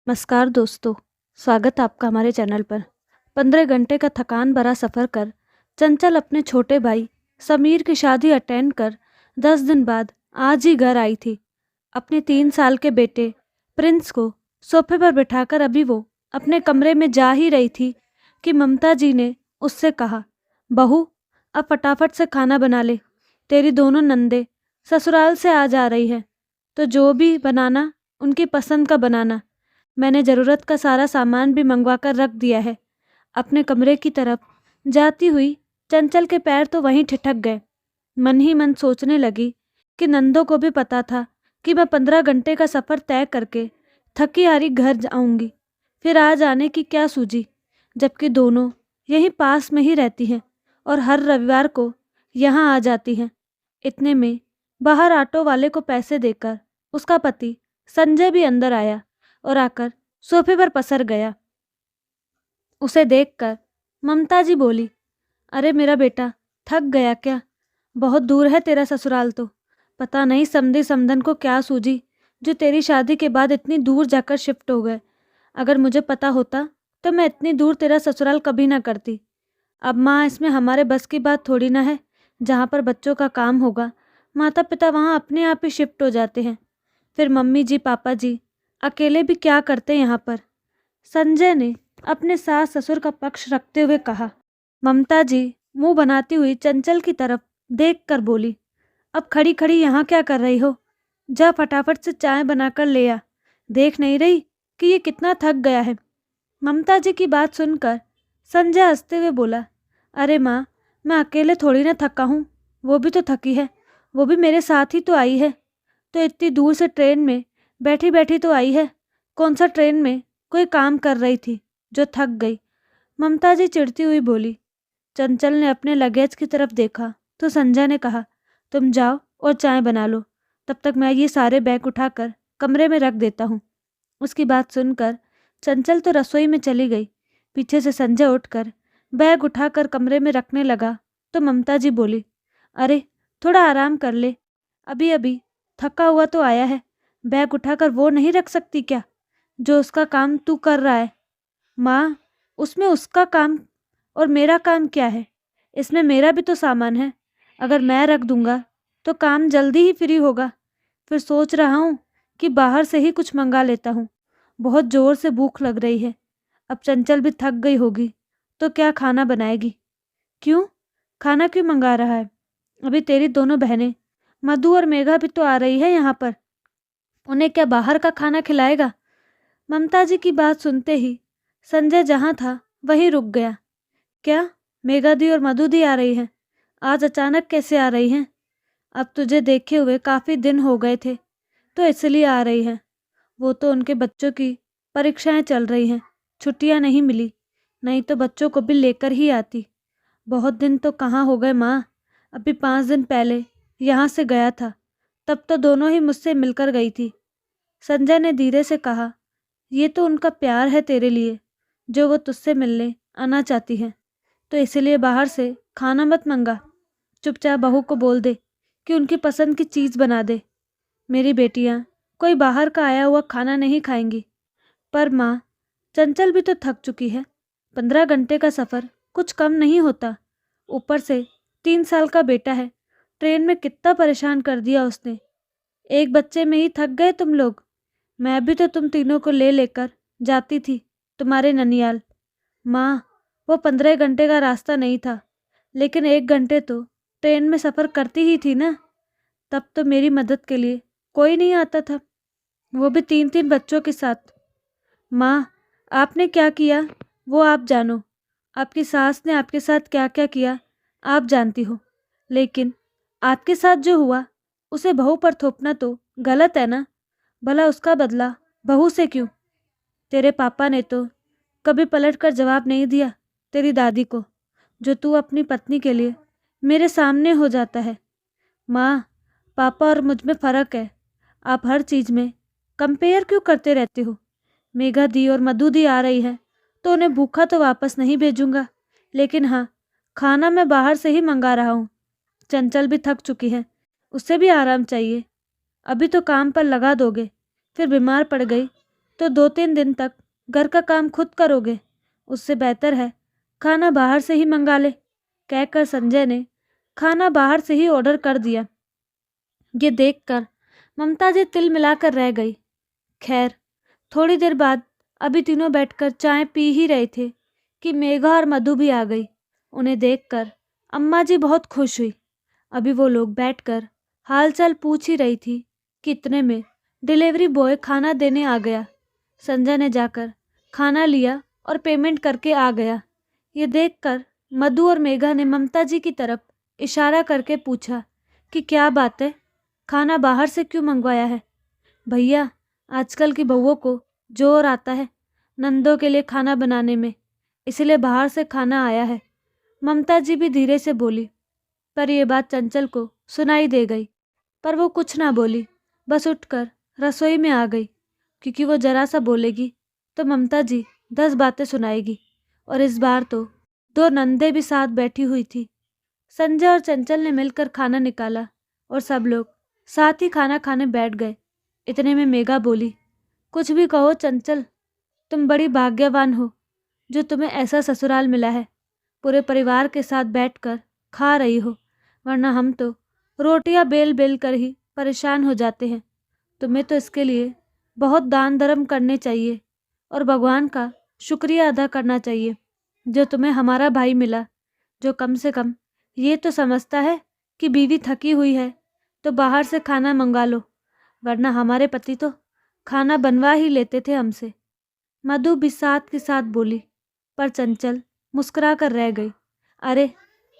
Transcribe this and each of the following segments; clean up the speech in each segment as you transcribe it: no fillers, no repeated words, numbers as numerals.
नमस्कार दोस्तों, स्वागत है आपका हमारे चैनल पर। 15 घंटे का थकान भरा सफ़र कर चंचल अपने छोटे भाई समीर की शादी अटेंड कर 10 दिन बाद आज ही घर आई थी। अपने 3 साल के बेटे प्रिंस को सोफे पर बिठाकर अभी वो अपने कमरे में जा ही रही थी कि ममता जी ने उससे कहा, बहू अब फटाफट से खाना बना ले, तेरी दोनों नंदे ससुराल से आ जा रही है, तो जो भी बनाना उनकी पसंद का बनाना। मैंने ज़रूरत का सारा सामान भी मंगवा कर रख दिया है। अपने कमरे की तरफ जाती हुई चंचल के पैर तो वहीं ठिठक गए। मन ही मन सोचने लगी कि नंदों को भी पता था कि मैं 15 घंटे का सफ़र तय करके थकी हारी घर जाऊंगी, फिर आ जाने की क्या सूझी, जबकि दोनों यहीं पास में ही रहती हैं और हर रविवार को यहाँ आ जाती हैं। इतने में बाहर ऑटो वाले को पैसे देकर उसका पति संजय भी अंदर आया और आकर सोफे पर पसर गया। उसे देखकर ममता जी बोली, अरे मेरा बेटा, थक गया क्या? बहुत दूर है तेरा ससुराल तो। पता नहीं समधी समधन को क्या सूझी जो तेरी शादी के बाद इतनी दूर जाकर शिफ्ट हो गए। अगर मुझे पता होता तो मैं इतनी दूर तेरा ससुराल कभी ना करती। अब माँ, इसमें हमारे बस की बात थोड़ी ना है। जहाँ पर बच्चों का काम होगा माता पिता वहाँ अपने आप ही शिफ्ट हो जाते हैं। फिर मम्मी जी पापा जी अकेले भी क्या करते यहाँ पर? संजय ने अपने सास ससुर का पक्ष रखते हुए कहा। ममता जी मुंह बनाती हुई चंचल की तरफ देखकर बोली, अब खड़ी खड़ी यहाँ क्या कर रही हो? जा फटाफट से चाय बनाकर ले आ। देख नहीं रही कि ये कितना थक गया है? ममता जी की बात सुनकर संजय हंसते हुए बोला, अरे माँ, मैं अकेले थोड़ी ना थका हूँ, वो भी तो थकी है। वो भी मेरे साथ ही तो आई है। तो इतनी दूर से ट्रेन में बैठी बैठी तो आई है। कौन सा ट्रेन में कोई काम कर रही थी जो थक गई? ममता जी चिढ़ती हुई बोली। चंचल ने अपने लगेज की तरफ देखा तो संजय ने कहा, तुम जाओ और चाय बना लो, तब तक मैं ये सारे बैग उठाकर कमरे में रख देता हूँ। उसकी बात सुनकर चंचल तो रसोई में चली गई। पीछे से संजय उठकर बैग उठाकर कमरे में रखने लगा तो ममता जी बोली, अरे थोड़ा आराम कर ले, अभी अभी थका हुआ तो आया है। बैग उठाकर वो नहीं रख सकती क्या जो उसका काम तू कर रहा है? माँ, उसमें उसका काम और मेरा काम क्या है? इसमें मेरा भी तो सामान है। अगर मैं रख दूंगा तो काम जल्दी ही फ्री होगा। फिर सोच रहा हूँ कि बाहर से ही कुछ मंगा लेता हूँ। बहुत ज़ोर से भूख लग रही है। अब चंचल भी थक गई होगी तो क्या खाना बनाएगी? क्यों, खाना क्यों मंगा रहा है? अभी तेरी दोनों बहनें मधु और मेघा भी तो आ रही है यहाँ पर। उन्हें क्या बाहर का खाना खिलाएगा? ममता जी की बात सुनते ही संजय जहाँ था वहीं रुक गया। क्या मेघा दी और मधु दी आ रही हैं? आज अचानक कैसे आ रही हैं? अब तुझे देखे हुए काफ़ी दिन हो गए थे तो इसलिए आ रही हैं। वो तो उनके बच्चों की परीक्षाएं चल रही हैं, छुट्टियां नहीं मिली, नहीं तो बच्चों को भी लेकर ही आती। बहुत दिन तो कहाँ हो गए माँ, अभी 5 दिन पहले यहाँ से गया था, तब तो दोनों ही मुझसे मिलकर गई थी। संजय ने धीरे से कहा, ये तो उनका प्यार है तेरे लिए, जो वो तुझसे मिलने आना चाहती है, तो इसलिए बाहर से खाना मत मंगा। चुपचाप बहू को बोल दे कि उनकी पसंद की चीज़ बना दे। मेरी बेटियाँ कोई बाहर का आया हुआ खाना नहीं खाएंगी। पर माँ, चंचल भी तो थक चुकी है। 15 घंटे का सफ़र कुछ कम नहीं होता। ऊपर से 3 साल का बेटा है। ट्रेन में कितना परेशान कर दिया उसने। एक बच्चे में ही थक गए तुम लोग। मैं भी तो तुम तीनों को ले लेकर जाती थी तुम्हारे ननियाल। माँ, वो 15 घंटे का रास्ता नहीं था, लेकिन 1 घंटे तो ट्रेन में सफ़र करती ही थी ना। तब तो मेरी मदद के लिए कोई नहीं आता था, वो भी 3-3 बच्चों के साथ। माँ, आपने क्या किया वो आप जानो। आपकी सास ने आपके साथ क्या क्या किया आप जानती हो, लेकिन आपके साथ जो हुआ उसे बहू पर थोपना तो गलत है ना। भला उसका बदला बहू से क्यों? तेरे पापा ने तो कभी पलट कर जवाब नहीं दिया तेरी दादी को, जो तू अपनी पत्नी के लिए मेरे सामने हो जाता है। माँ, पापा और मुझ में फ़र्क है। आप हर चीज़ में कंपेयर क्यों करते रहते हो? मेघा दी और मधु दी आ रही है तो उन्हें भूखा तो वापस नहीं भेजूंगा, लेकिन हाँ, खाना मैं बाहर से ही मंगा रहा हूँ। चंचल भी थक चुकी है, उसे भी आराम चाहिए। अभी तो काम पर लगा दोगे, फिर बीमार पड़ गई तो 2-3 दिन तक घर का काम खुद करोगे। उससे बेहतर है खाना बाहर से ही मंगा ले। कहकर संजय ने खाना बाहर से ही ऑर्डर कर दिया। ये देखकर ममता जी तिल मिलाकर रह गई। खैर, थोड़ी देर बाद अभी तीनों बैठकर चाय पी ही रहे थे कि मेघा और मधु भी आ गई। उन्हें देखकर अम्मा जी बहुत खुश हुई। अभी वो लोग बैठकर हालचाल पूछ ही रही थी कि इतने में डिलीवरी बॉय खाना देने आ गया। संजय ने जाकर खाना लिया और पेमेंट करके आ गया। ये देखकर मधु और मेघा ने ममता जी की तरफ इशारा करके पूछा कि क्या बात है, खाना बाहर से क्यों मंगवाया है? भैया, आजकल की बहुओं को जोर आता है नंदों के लिए खाना बनाने में, इसलिए बाहर से खाना आया है। ममता जी भी धीरे से बोली। पर यह बात चंचल को सुनाई दे गई, पर वो कुछ ना बोली, बस उठकर रसोई में आ गई, क्योंकि वो जरा सा बोलेगी तो ममता जी 10 बातें सुनाएगी। और इस बार तो 2 नंदे भी साथ बैठी हुई थी। संजय और चंचल ने मिलकर खाना निकाला और सब लोग साथ ही खाना खाने बैठ गए। इतने में मेघा बोली, कुछ भी कहो चंचल, तुम बड़ी भाग्यवान हो जो तुम्हें ऐसा ससुराल मिला है। पूरे परिवार के साथ बैठकर खा रही हो, वरना हम तो रोटियां बेल बेल कर ही परेशान हो जाते हैं। तुम्हें तो इसके लिए बहुत दान धर्म करने चाहिए और भगवान का शुक्रिया अदा करना चाहिए जो तुम्हें हमारा भाई मिला, जो कम से कम ये तो समझता है कि बीवी थकी हुई है तो बाहर से खाना मंगा लो, वरना हमारे पति तो खाना बनवा ही लेते थे हमसे। मधु भी साथ के साथ बोली, पर चंचल मुस्कुरा कर रह गई। अरे,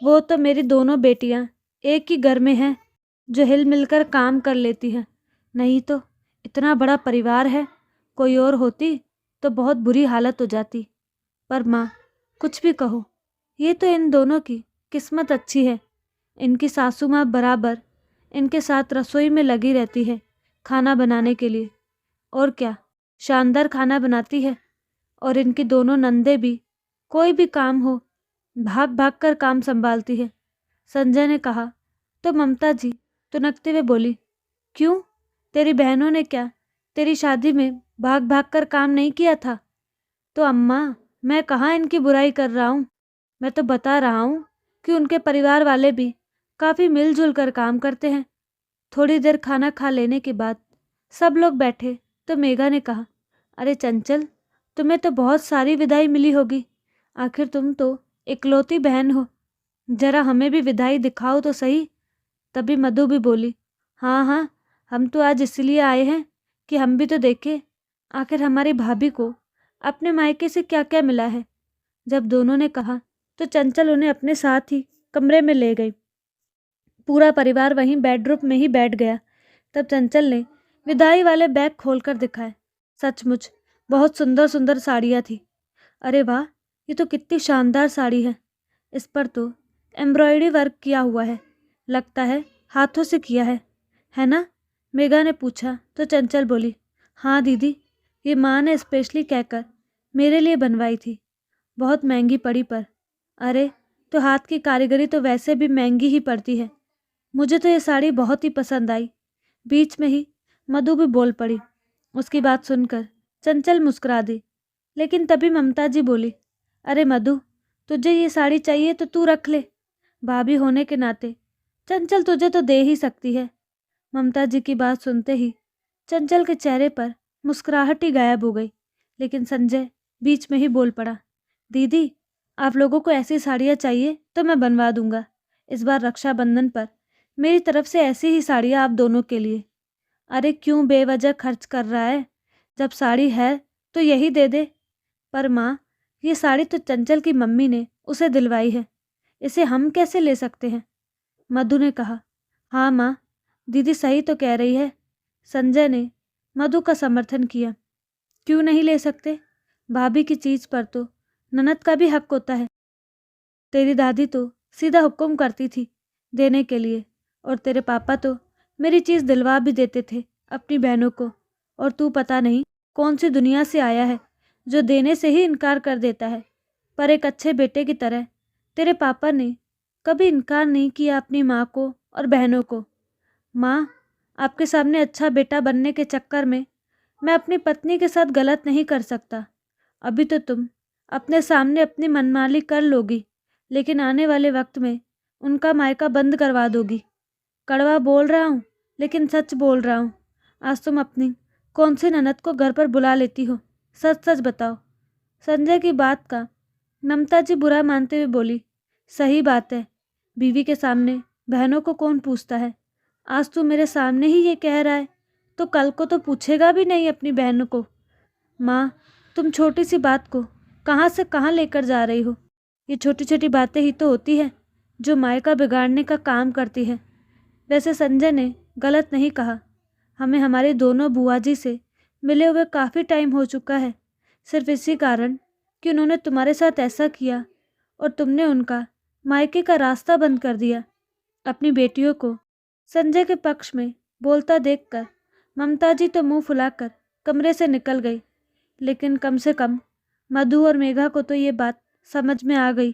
वो तो मेरी दोनों बेटियां एक ही घर में हैं जो हिल मिलकर काम कर लेती हैं। नहीं तो इतना बड़ा परिवार है, कोई और होती तो बहुत बुरी हालत हो जाती। पर माँ, कुछ भी कहो, ये तो इन दोनों की किस्मत अच्छी है। इनकी सासू माँ बराबर इनके साथ रसोई में लगी रहती है खाना बनाने के लिए, और क्या शानदार खाना बनाती है। और इनकी दोनों नंदे भी कोई भी काम हो भाग भाग कर काम संभालती है। संजय ने कहा तो ममता जी तुनकते हुए बोली, क्यों, तेरी बहनों ने क्या तेरी शादी में भाग भाग कर काम नहीं किया था? तो अम्मा, मैं कहाँ इनकी बुराई कर रहा हूँ, मैं तो बता रहा हूँ कि उनके परिवार वाले भी काफ़ी मिलजुल कर काम करते हैं। थोड़ी देर खाना खा लेने के बाद सब लोग बैठे तो मेघा ने कहा, अरे चंचल, तुम्हें तो बहुत सारी विदाई मिली होगी, आखिर तुम तो इकलौती बहन हो, जरा हमें भी विदाई दिखाओ तो सही। तभी मधु भी बोली, हाँ हाँ, हम तो आज इसलिए आए हैं कि हम भी तो देखें आखिर हमारी भाभी को अपने मायके से क्या क्या मिला है। जब दोनों ने कहा तो चंचल उन्हें अपने साथ ही कमरे में ले गई। पूरा परिवार वहीं बेडरूम में ही बैठ गया। तब चंचल ने विदाई वाले बैग खोलकर दिखाए। सचमुच बहुत सुंदर सुंदर साड़ियाँ थी। अरे वाह, ये तो कितनी शानदार साड़ी है, इस पर तो एम्ब्रॉयडरी वर्क किया हुआ है, लगता है हाथों से किया है ना? मेघा ने पूछा तो चंचल बोली, हाँ दीदी, ये माँ ने स्पेशली कहकर मेरे लिए बनवाई थी, बहुत महंगी पड़ी पर। अरे, तो हाथ की कारीगरी तो वैसे भी महंगी ही पड़ती है। मुझे तो ये साड़ी बहुत ही पसंद आई। बीच में ही मधु भी बोल पड़ी। उसकी बात सुनकर चंचल मुस्कुरा दी, लेकिन तभी ममता जी बोली, अरे मधु, तुझे ये साड़ी चाहिए तो तू रख ले, भाभी होने के नाते चंचल तुझे तो दे ही सकती है। ममता जी की बात सुनते ही चंचल के चेहरे पर मुस्कुराहट ही गायब हो गई। लेकिन संजय बीच में ही बोल पड़ा, दीदी, आप लोगों को ऐसी साड़ियाँ चाहिए तो मैं बनवा दूंगा। इस बार रक्षाबंधन पर मेरी तरफ से ऐसी ही साड़ियाँ आप दोनों के लिए। अरे क्यों बेवजह खर्च कर रहा है, जब साड़ी है तो यही दे दे। पर माँ, ये साड़ी तो चंचल की मम्मी ने उसे दिलवाई है, इसे हम कैसे ले सकते हैं? मधु ने कहा, हाँ माँ, दीदी सही तो कह रही है। संजय ने मधु का समर्थन किया, क्यों नहीं ले सकते? भाभी की चीज़ पर तो ननद का भी हक होता है। तेरी दादी तो सीधा हुक्म करती थी देने के लिए, और तेरे पापा तो मेरी चीज़ दिलवा भी देते थे अपनी बहनों को। और तू पता नहीं कौन सी दुनिया से आया है जो देने से ही इनकार कर देता है। पर एक अच्छे बेटे की तरह तेरे पापा ने कभी इनकार नहीं किया अपनी माँ को और बहनों को। माँ, आपके सामने अच्छा बेटा बनने के चक्कर में मैं अपनी पत्नी के साथ गलत नहीं कर सकता। अभी तो तुम अपने सामने अपनी मनमानी कर लोगी, लेकिन आने वाले वक्त में उनका मायका बंद करवा दोगी। कड़वा बोल रहा हूँ, लेकिन सच बोल रहा हूँ। आज तुम अपनी कौन सी ननद को घर पर बुला लेती हो? सच सच बताओ। संजय की बात का ममता जी बुरा मानते हुए बोली, सही बात है, बीवी के सामने बहनों को कौन पूछता है। आज तू मेरे सामने ही ये कह रहा है, तो कल को तो पूछेगा भी नहीं अपनी बहनों को। माँ, तुम छोटी सी बात को कहाँ से कहाँ लेकर जा रही हो? ये छोटी छोटी बातें ही तो होती है जो मायका बिगाड़ने का काम करती है। वैसे संजय ने गलत नहीं कहा। हमें हमारी दोनों बुआ जी से मिले हुए काफ़ी टाइम हो चुका है, सिर्फ इसी कारण कि उन्होंने तुम्हारे साथ ऐसा किया और तुमने उनका मायके का रास्ता बंद कर दिया। अपनी बेटियों को संजय के पक्ष में बोलता देखकर ममता जी तो मुंह फुलाकर कमरे से निकल गई, लेकिन कम से कम मधु और मेघा को तो ये बात समझ में आ गई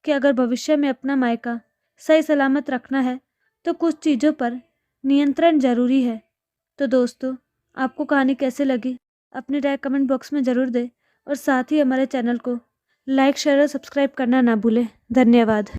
कि अगर भविष्य में अपना मायका सही सलामत रखना है तो कुछ चीज़ों पर नियंत्रण जरूरी है। तो दोस्तों, आपको कहानी कैसे लगी अपनी राय कमेंट बॉक्स में ज़रूर दें और साथ ही हमारे चैनल को लाइक शेयर और सब्सक्राइब करना ना भूलें। धन्यवाद।